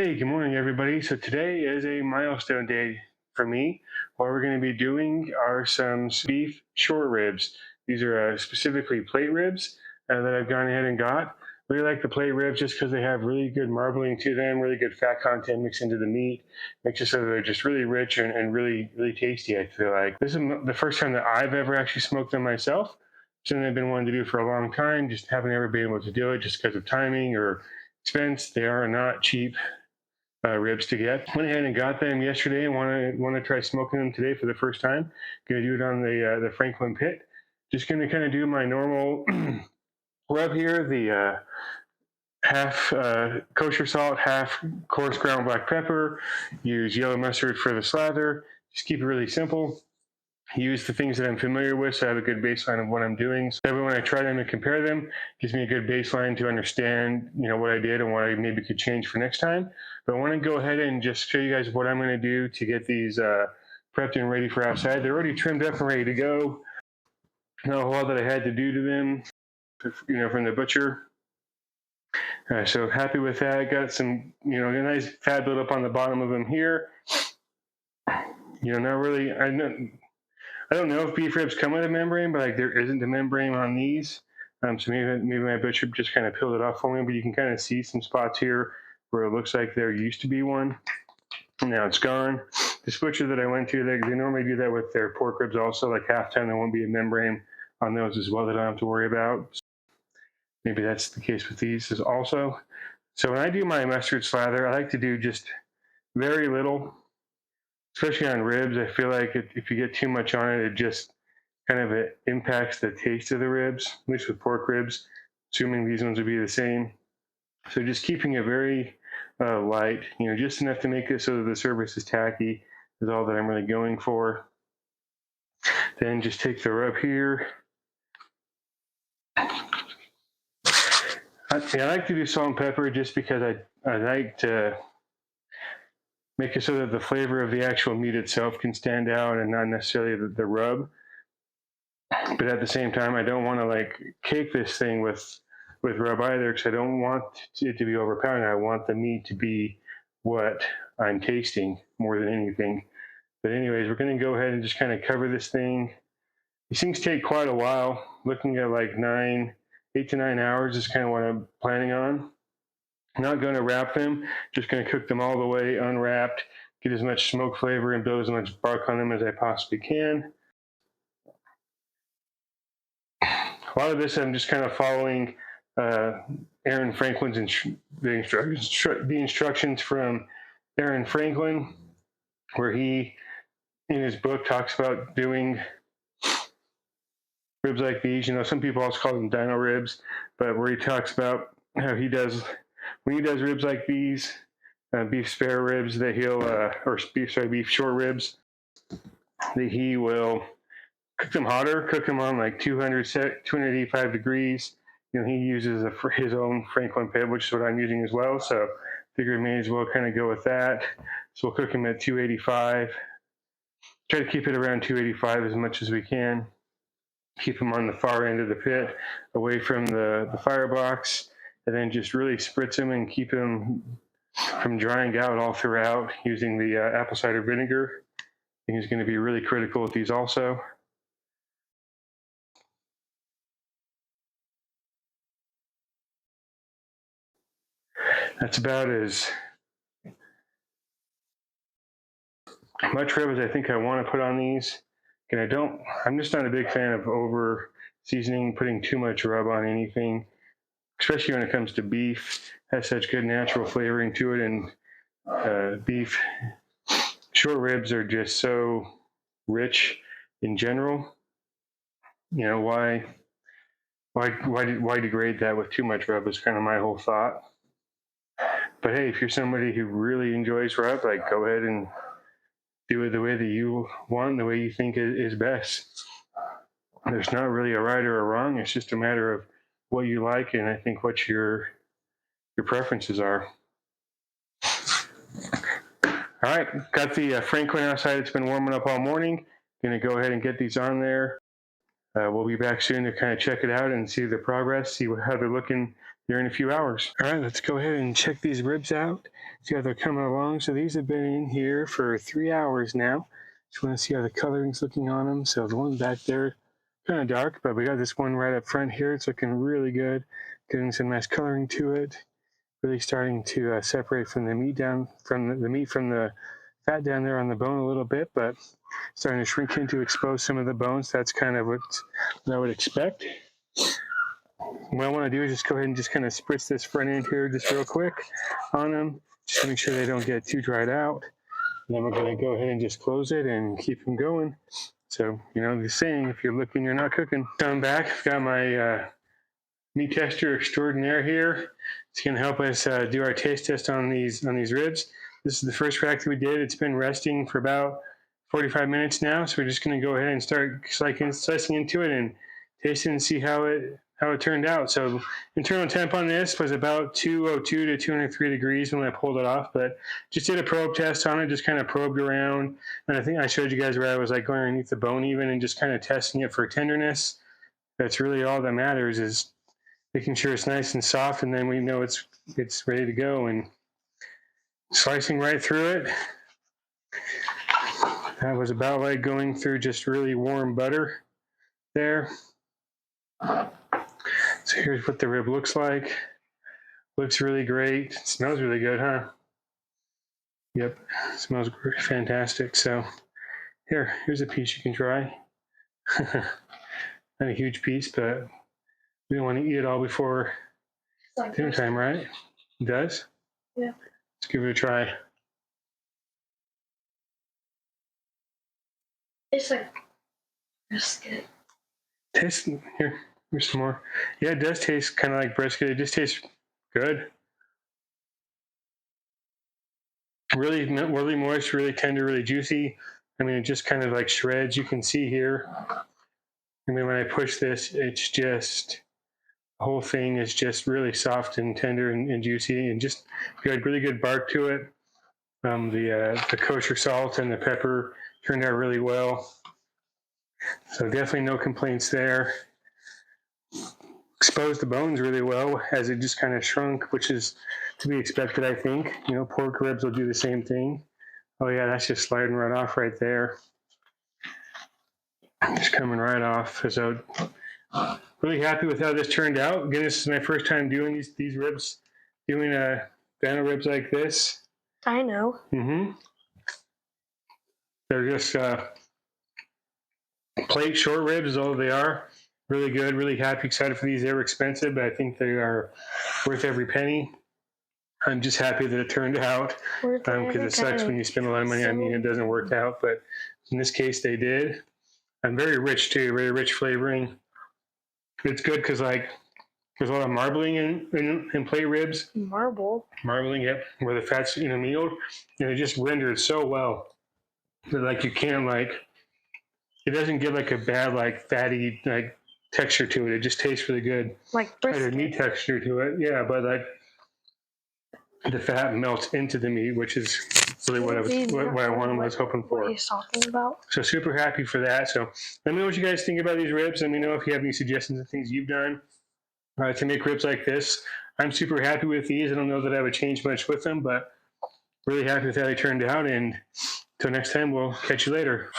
Hey, good morning, everybody. So today is a milestone day for me. What we're going to be doing are some beef short ribs. These are specifically plate ribs that I've gone ahead and got. Really like the plate ribs just because they have really good marbling to them, really good fat content mixed into the meat. Makes it so that they're just really rich and really tasty, I feel like. This is the first time that I've ever actually smoked them myself. Something I've been wanting to do for a long time, just haven't ever been able to do it just because of timing or expense. They are not cheap ribs to get. Went ahead and got them yesterday and want to try smoking them today for the first time. Going to do it on the Franklin pit. Just going to kind of do my normal rub here. The half kosher salt, half coarse ground black pepper. Use yellow mustard for the slather. Just keep it really simple. Use the things that I'm familiar with so I have a good baseline of what I'm doing. So that way when I try them and compare them, it gives me a good baseline to understand, what I did and what I maybe could change for next time. But I want to go ahead and just show you guys what I'm going to do to get these prepped and ready for outside. They're already trimmed up and ready to go. Not a whole lot that I had to do to them, from the butcher. So happy with that. Got some, a nice fat buildup on the bottom of them here. Not really, I don't know if beef ribs come with a membrane, but there isn't a membrane on these. So maybe my butcher just kind of peeled it off for me, but you can kind of see some spots here where it looks like there used to be one. Now it's gone. This butcher that I went to, they normally do that with their pork ribs also, like half-time there won't be a membrane on those as well that I don't have to worry about. Maybe that's the case with these also. So when I do my mustard slather, I like to do just very little, especially on ribs. I feel like if you get too much on it, it just kind of it impacts the taste of the ribs, at least with pork ribs, assuming these ones would be the same. So just keeping it very light, just enough to make it so that the surface is tacky is all that I'm really going for. Then just take the rub here. I like to do salt and pepper just because I like to make it so that the flavor of the actual meat itself can stand out and not necessarily the rub. But at the same time, I don't want to cake this thing with rub either, because I don't want it to be overpowering. I want the meat to be what I'm tasting more than anything. But anyways, we're going to go ahead and just kind of cover this thing. These things take quite a while. Looking at 8 to 9 hours is kind of what I'm planning on. I'm not going to wrap them, just going to cook them all the way unwrapped, get as much smoke flavor and build as much bark on them as I possibly can. A lot of this I'm just kind of following Aaron Franklin's the instructions from Aaron Franklin, where he, in his book, talks about doing ribs like these. Some people also call them Dino ribs, but where he talks about how when he does ribs like these, beef spare ribs, that beef short ribs, that he will cook them on 285 degrees. He uses his own Franklin pit, which is what I'm using as well. So figured may as well kind of go with that. So we'll cook them at 285. Try to keep it around 285 as much as we can. Keep them on the far end of the pit, away from the firebox, and then just really spritz them and keep them from drying out all throughout using the apple cider vinegar. I think is going to be really critical with these also. That's about as much rub as I think I want to put on these. And I'm just not a big fan of over seasoning, putting too much rub on anything, especially when it comes to beef. It has such good natural flavoring to it, and beef short ribs are just so rich in general. Why degrade that with too much rub is kind of my whole thought. But hey, if you're somebody who really enjoys rub, go ahead and do it the way that you want, the way you think is best. There's not really a right or a wrong. It's just a matter of what you like, and I think what your preferences are. All right, got the Franklin outside. It's been warming up all morning. Gonna go ahead and get these on there. we'll be back soon to kind of check it out and see the progress, see how they're looking here in a few hours. All right, let's go ahead and check these ribs out, see how they're coming along. So these have been in here for 3 hours now. Just want to see how the coloring's looking on them. So the one back there, kind of dark, but we got this one right up front here. It's looking really good, getting some nice coloring to it. Really starting to separate from the meat from the fat down there on the bone a little bit, but starting to shrink in to expose some of the bones. That's kind of what I would expect. What I want to do is just go ahead and just kind of spritz this front end here just real quick on them, just to make sure they don't get too dried out. And then we're going to go ahead and just close it and keep them going. So, the saying, if you're looking, you're not cooking. So I'm back. I've got my meat tester extraordinaire here. It's going to help us do our taste test on these ribs. This is the first rack that we did. It's been resting for about 45 minutes now, so we're just going to go ahead and start slicing into it and tasting and see how it turned out. So internal temp on this was about 202 to 203 degrees when I pulled it off, but just did a probe test on it, just kind of probed around. And I think I showed you guys where I was like going underneath the bone even and just kind of testing it for tenderness. That's really all that matters, is making sure it's nice and soft, and then we know it's ready to go. And slicing right through it, that was about like going through just really warm butter there. So here's what the rib looks like. Looks really great. It smells really good, huh? Yep, it smells fantastic. So here's a piece you can try. Not a huge piece, but we don't want to eat it all before dinner time, right? It does? Yeah. Let's give it a try. It's like brisket. Taste here. Here's some more. Yeah, it does taste kind of like brisket. It just tastes good. Really moist, really tender, really juicy. I mean, it just kind of like shreds. You can see here. I mean, when I push this, it's just, the whole thing is just really soft and tender and juicy, and just got really good bark to it. The kosher salt and the pepper turned out really well. So definitely no complaints there. Exposed the bones really well as it just kind of shrunk, which is to be expected, I think. Pork ribs will do the same thing. Oh yeah, that's just sliding right off right there. Just coming right off. So really happy with how this turned out. Again, this is my first time doing these ribs, doing Dino ribs like this. I know. They're just plate short ribs is all they are. Really good, really happy, excited for these. They were expensive, but I think they are worth every penny. I'm just happy that it turned out, because it sucks when you spend a lot of money. I mean, it doesn't work out, but in this case, they did. And very rich too, very rich flavoring. It's good because there's a lot of marbling in plate ribs. Marbling, yep, where the fat's mealed, and it just rendered so well that you can't it doesn't give a bad fatty texture to it. It just tastes really good. Like brisket. There's meat texture to it, yeah, but the fat melts into the meat, which is really what I was hoping for. What he's talking about. So super happy for that. So let me know what you guys think about these ribs. Let me know if you have any suggestions of things you've done to make ribs like this. I'm super happy with these. I don't know that I would change much with them, but really happy with how they turned out. And until next time, we'll catch you later.